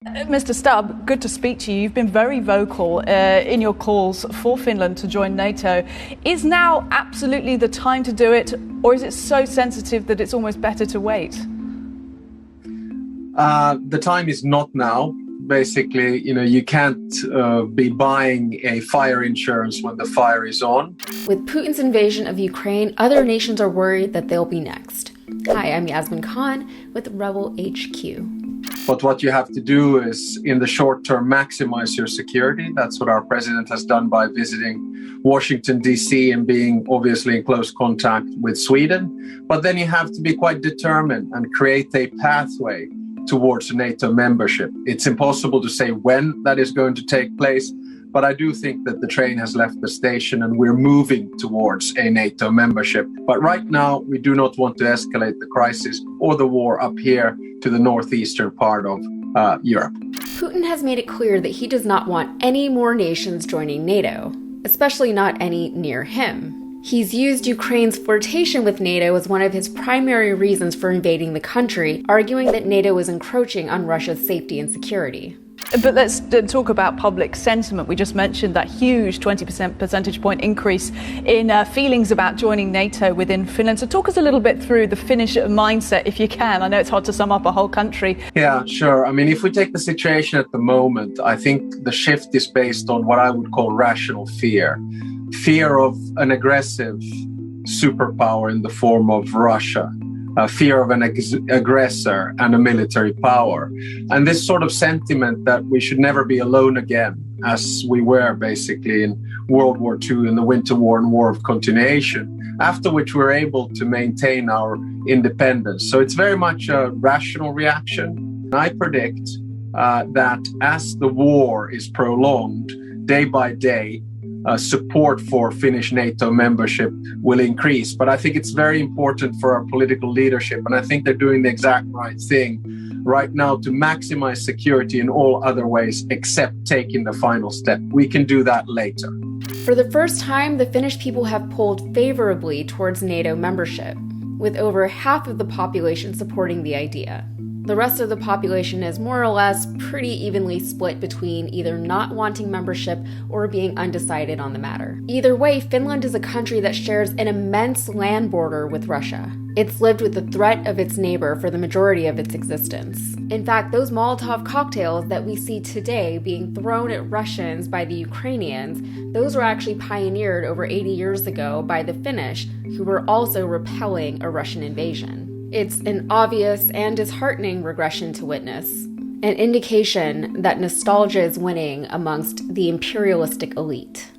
Mr. Stubb, good to speak to you. You've been very vocal in your calls for Finland to join NATO. Is now absolutely the time to do it, or is it so sensitive that it's almost better to wait? The time is not now. Basically, you can't be buying a fire insurance when the fire is on. With Putin's invasion of Ukraine, other nations are worried that they'll be next. Hi, I'm Yasmin Khan with Rebel HQ. But what you have to do is, in the short term, maximize your security. That's what our president has done by visiting Washington, D.C. and being obviously in close contact with Sweden. But then you have to be quite determined and create a pathway towards NATO membership. It's impossible to say when that is going to take place, but I do think that the train has left the station and we're moving towards a NATO membership. But right now, we do not want to escalate the crisis or the war up here to the northeastern part of Europe. Putin has made it clear that he does not want any more nations joining NATO, especially not any near him. He's used Ukraine's flirtation with NATO as one of his primary reasons for invading the country, arguing that NATO is encroaching on Russia's safety and security. But let's talk about public sentiment. We just mentioned that huge 20% percentage point increase in feelings about joining NATO within Finland. So talk us a little bit through the Finnish mindset, if you can. I know it's hard to sum up a whole country. Yeah, sure. I mean, if we take the situation at the moment, I think the shift is based on what I would call rational fear. Fear of an aggressive superpower in the form of Russia. Fear of an aggressor and a military power. And this sort of sentiment that we should never be alone again, as we were basically in World War II, in the Winter War and War of Continuation, after which we were able to maintain our independence. So it's very much a rational reaction. I predict that as the war is prolonged, day by day, support for Finnish NATO membership will increase. But I think it's very important for our political leadership, and I think they're doing the exact right thing right now to maximize security in all other ways except taking the final step. We can do that later. For the first time, the Finnish people have polled favorably towards NATO membership, with over half of the population supporting the idea. The rest of the population is more or less pretty evenly split between either not wanting membership or being undecided on the matter. Either way, Finland is a country that shares an immense land border with Russia. It's lived with the threat of its neighbor for the majority of its existence. In fact, those Molotov cocktails that we see today being thrown at Russians by the Ukrainians, those were actually pioneered over 80 years ago by the Finnish, who were also repelling a Russian invasion. It's an obvious and disheartening regression to witness, an indication that nostalgia is winning amongst the imperialistic elite.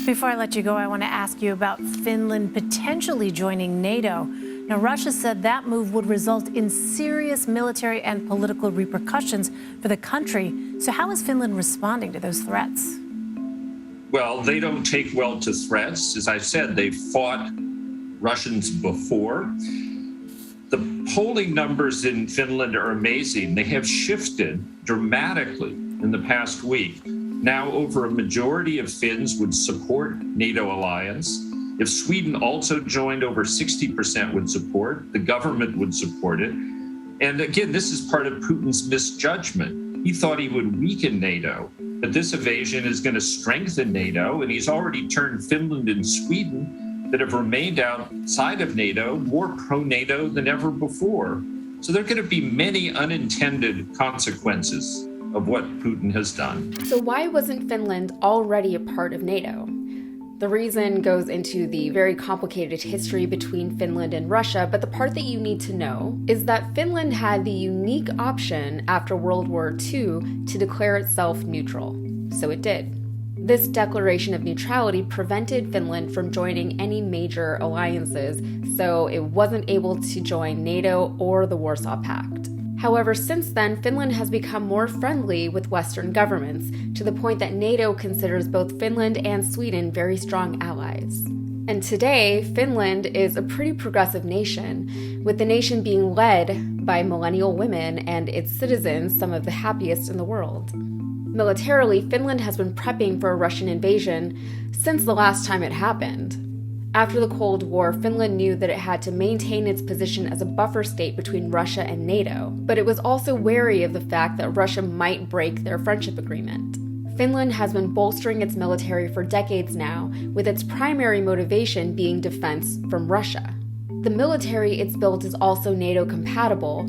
Before I let you go, I want to ask you about Finland potentially joining NATO. Now, Russia said that move would result in serious military and political repercussions for the country. So how is Finland responding to those threats? Well, they don't take well to threats. As I said, they've fought Russians before. The polling numbers in Finland are amazing. They have shifted dramatically in the past week. Now over a majority of Finns would support NATO alliance. If Sweden also joined, over 60% would support. The government would support it. And again, this is part of Putin's misjudgment. He thought he would weaken NATO, but this invasion is going to strengthen NATO, and he's already turned Finland and Sweden that have remained outside of NATO more pro-NATO than ever before. So there are going to be many unintended consequences of what Putin has done. So why wasn't Finland already a part of NATO? The reason goes into the very complicated history between Finland and Russia, but the part that you need to know is that Finland had the unique option after World War II to declare itself neutral. So it did. This declaration of neutrality prevented Finland from joining any major alliances, so it wasn't able to join NATO or the Warsaw Pact. However, since then, Finland has become more friendly with Western governments, to the point that NATO considers both Finland and Sweden very strong allies. And today, Finland is a pretty progressive nation, with the nation being led by millennial women and its citizens some of the happiest in the world. Militarily, Finland has been prepping for a Russian invasion since the last time it happened. After the Cold War, Finland knew that it had to maintain its position as a buffer state between Russia and NATO, but it was also wary of the fact that Russia might break their friendship agreement. Finland has been bolstering its military for decades now, with its primary motivation being defense from Russia. The military it's built is also NATO compatible,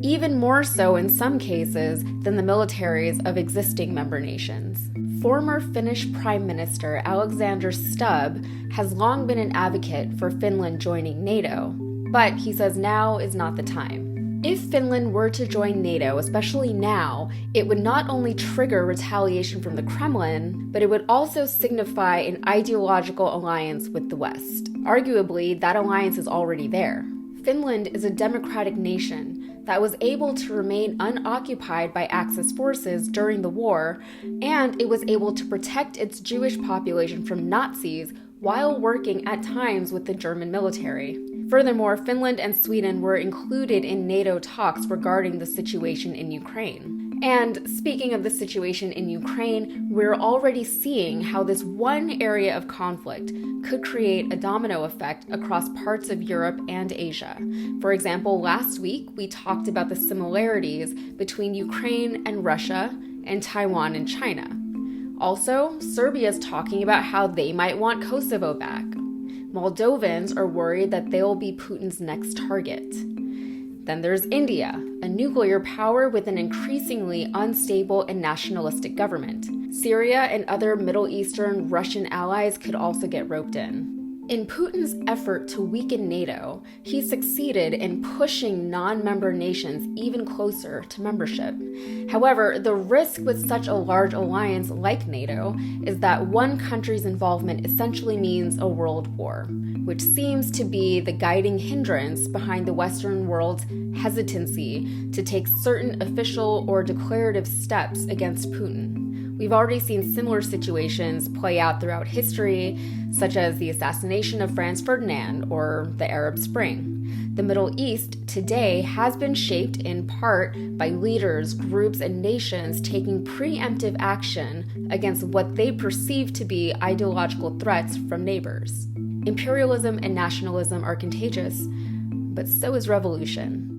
even more so in some cases than the militaries of existing member nations. Former Finnish Prime Minister Alexander Stubb has long been an advocate for Finland joining NATO, but he says now is not the time. If Finland were to join NATO, especially now, it would not only trigger retaliation from the Kremlin, but it would also signify an ideological alliance with the West. Arguably, that alliance is already there. Finland is a democratic nation that was able to remain unoccupied by Axis forces during the war, and it was able to protect its Jewish population from Nazis while working at times with the German military. Furthermore, Finland and Sweden were included in NATO talks regarding the situation in Ukraine. And speaking of the situation in Ukraine, we're already seeing how this one area of conflict could create a domino effect across parts of Europe and Asia. For example, last week we talked about the similarities between Ukraine and Russia and Taiwan and China. Also, Serbia's talking about how they might want Kosovo back. Moldovans are worried that they'll be Putin's next target. Then there's India, a nuclear power with an increasingly unstable and nationalistic government. Syria and other Middle Eastern Russian allies could also get roped in. In Putin's effort to weaken NATO, he succeeded in pushing non-member nations even closer to membership. However, the risk with such a large alliance like NATO is that one country's involvement essentially means a world war, which seems to be the guiding hindrance behind the Western world's hesitancy to take certain official or declarative steps against Putin. We've already seen similar situations play out throughout history, such as the assassination of Franz Ferdinand or the Arab Spring. The Middle East today has been shaped in part by leaders, groups, and nations taking preemptive action against what they perceive to be ideological threats from neighbors. Imperialism and nationalism are contagious, but so is revolution.